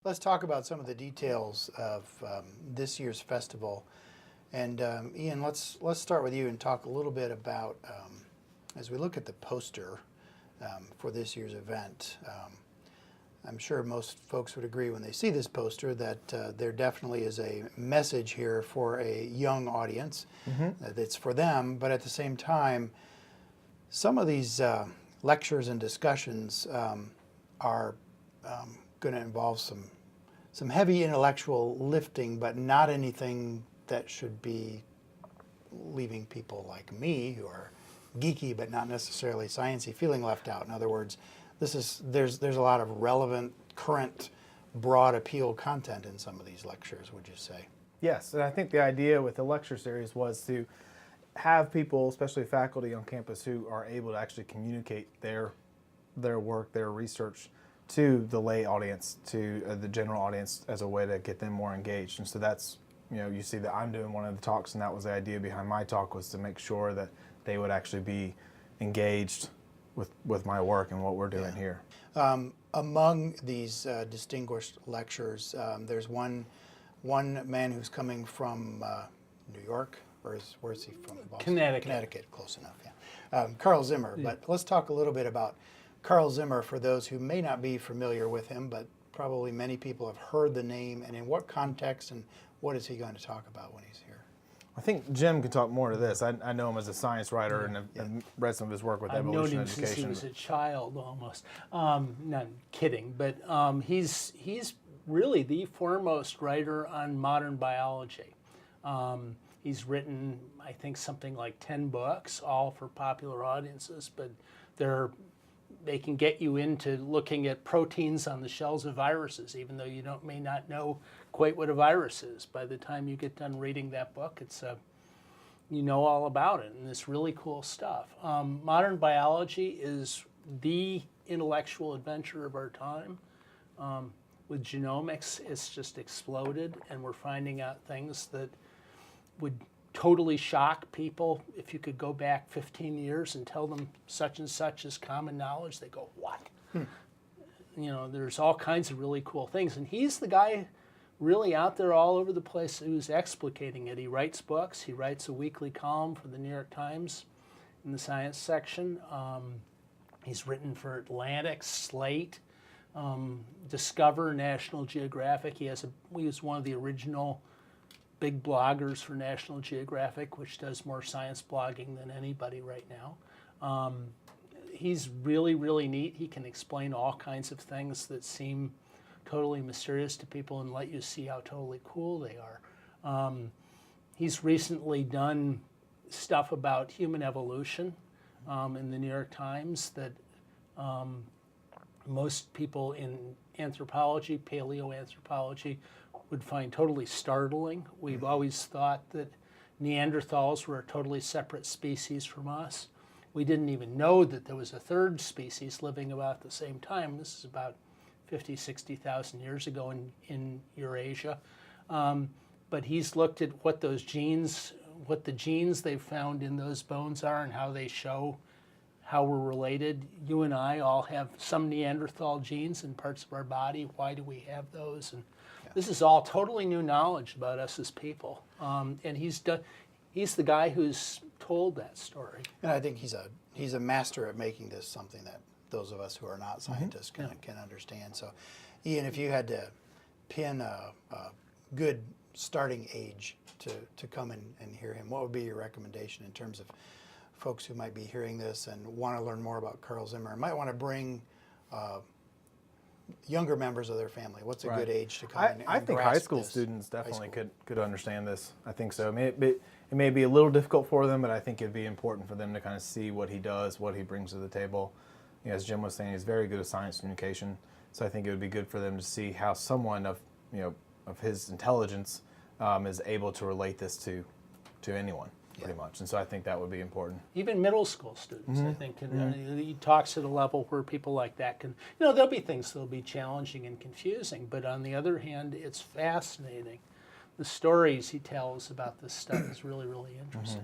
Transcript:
Let's talk about some of the details of this year's festival. And Ian, let's start with you and talk a little bit about, as we look at the poster for this year's event, I'm sure most folks would agree when they see this poster that there definitely is a message here for a young audience that's for them, but at the same time, some of these lectures and discussions are going to involve some heavy intellectual lifting, but not anything that should be leaving people like me who are geeky but not necessarily sciencey feeling left out. In other words, there's a lot of relevant, current, broad appeal content in some of these lectures, would you say? Yes, and I think the idea with the lecture series was to have people, especially faculty on campus, who are able to actually communicate their work, their research to the lay audience, to the general audience, as a way to get them more engaged. And so that's, you see that I'm doing one of the talks, and that was the idea behind my talk, was to make sure that they would actually be engaged with my work and what we're doing here. Among these distinguished lecturers, there's one man who's coming from New York, or where's he from? Boston? Connecticut, close enough, yeah. Carl Zimmer, but let's talk a little bit about Carl Zimmer for those who may not be familiar with him, but probably many people have heard the name, and in what context, and what is he going to talk about when he's here? I think Jim can talk more to this. I know him as a science writer and have read some of his work with evolution education. I've known him since he was a child, almost. Not kidding, but he's really the foremost writer on modern biology. He's written, I think, something like 10 books, all for popular audiences, but they can get you into looking at proteins on the shells of viruses, even though you may not know quite what a virus is. By the time you get done reading that book, you know all about it, and it's really cool stuff. Modern biology is the intellectual adventure of our time. With genomics, it's just exploded, and we're finding out things that would totally shock people. If you could go back 15 years and tell them such and such is common knowledge, they go, what? There's all kinds of really cool things. And he's the guy really out there all over the place who's explicating it. He writes books. He writes a weekly column for the New York Times in the science section. He's written for Atlantic, Slate, Discover, National Geographic. He was one of the original big bloggers for National Geographic, which does more science blogging than anybody right now. He's really, really neat. He can explain all kinds of things that seem totally mysterious to people and let you see how totally cool they are. He's recently done stuff about human evolution in the New York Times that most people in anthropology, paleoanthropology, would find totally startling. We've always thought that Neanderthals were a totally separate species from us. We didn't even know that there was a third species living about the same time. This is about 50, 60,000 years ago in Eurasia. But he's looked at what the genes they've found in those bones are and how they show how we're related. You and I all have some Neanderthal genes in parts of our body. Why do we have those? And this is all totally new knowledge about us as people. And he's the guy who's told that story. And I think he's a master at making this something that those of us who are not scientists can understand. So, Ian, if you had to pin a good starting age to come and hear him, what would be your recommendation in terms of folks who might be hearing this and want to learn more about Carl Zimmer and might want to bring younger members of their family? What's a good age to come and I think high school this? students definitely could understand this. I think so. I mean, it may be a little difficult for them, but I think it'd be important for them to kind of see what he does, what he brings to the table. As Jim was saying, he's very good at science communication, so I think it would be good for them to see how someone of his intelligence is able to relate this to anyone, pretty much. And so I think that would be important. Even middle school students, I think, he talks at a level where people like that can, there'll be things that'll be challenging and confusing, but on the other hand, it's fascinating. The stories he tells about this stuff is really, really interesting.